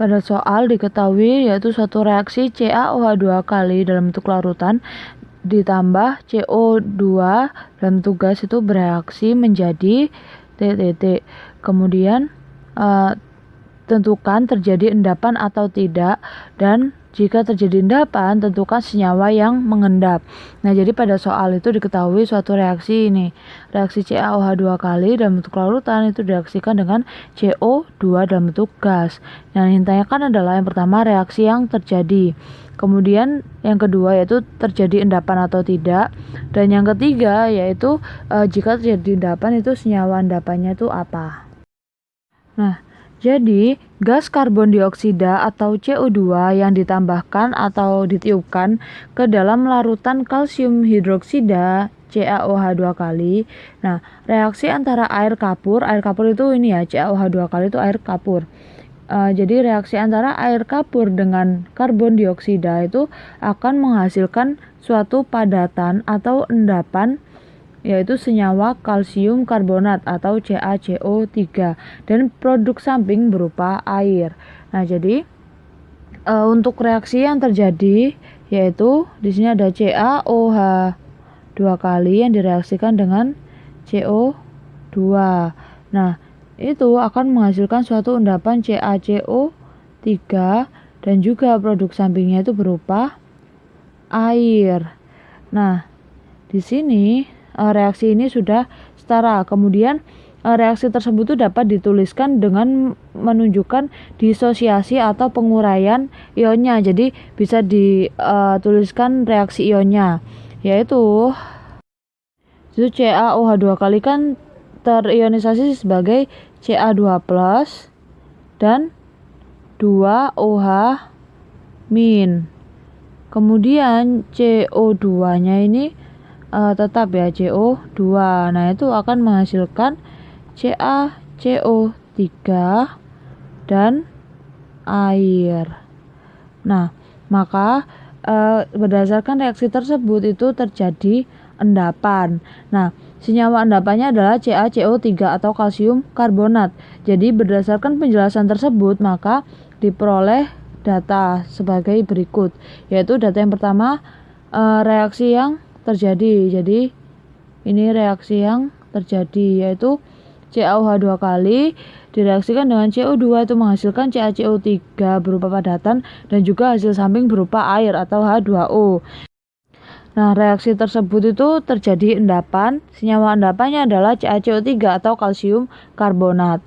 Pada soal diketahui yaitu suatu reaksi CaOH2 kali dalam bentuk larutan ditambah CO2 dalam bentuk gas itu bereaksi menjadi TTT. Kemudian tentukan terjadi endapan atau tidak, dan jika terjadi endapan tentukan senyawa yang mengendap. Nah, jadi pada soal itu diketahui suatu reaksi ini, reaksi CaOH2 kali dalam bentuk larutan itu direaksikan dengan CO2 dalam bentuk gas. Nah, yang ditanyakan adalah yang pertama reaksi yang terjadi, kemudian yang kedua yaitu terjadi endapan atau tidak, dan yang ketiga yaitu jika terjadi endapan itu senyawa endapannya itu apa. Nah, jadi gas karbon dioksida atau CO2 yang ditambahkan atau ditiupkan ke dalam larutan kalsium hidroksida CaOH2 kali. Nah, reaksi antara air kapur itu ini ya, CaOH2 kali itu air kapur. Jadi reaksi antara air kapur dengan karbon dioksida itu akan menghasilkan suatu padatan atau endapan, yaitu senyawa kalsium karbonat atau CaCO3, dan produk samping berupa air. Nah, jadi untuk reaksi yang terjadi yaitu di sini ada CaOH2 kali yang direaksikan dengan CO2. Nah, itu akan menghasilkan suatu endapan CaCO3 dan juga produk sampingnya itu berupa air. Nah, di sini reaksi ini sudah setara. Kemudian reaksi tersebut itu dapat dituliskan dengan menunjukkan disosiasi atau penguraian ionnya. Jadi bisa dituliskan reaksi ionnya, yaitu CaOH2 kali kan terionisasi sebagai Ca2+ dan 2OH-. Kemudian CO2-nya ini tetap ya CO2. Nah, itu akan menghasilkan CaCO3 dan air. Nah, maka berdasarkan reaksi tersebut itu terjadi endapan. Nah, senyawa endapannya adalah CaCO3 atau kalsium karbonat. Jadi berdasarkan penjelasan tersebut maka diperoleh data sebagai berikut, yaitu data yang pertama reaksi yang terjadi. Jadi ini reaksi yang terjadi yaitu CaOH2 kali direaksikan dengan CO2 itu menghasilkan CaCO3 berupa padatan dan juga hasil samping berupa air atau H2O. Nah, reaksi tersebut itu terjadi endapan. Senyawa endapannya adalah CaCO3 atau kalsium karbonat.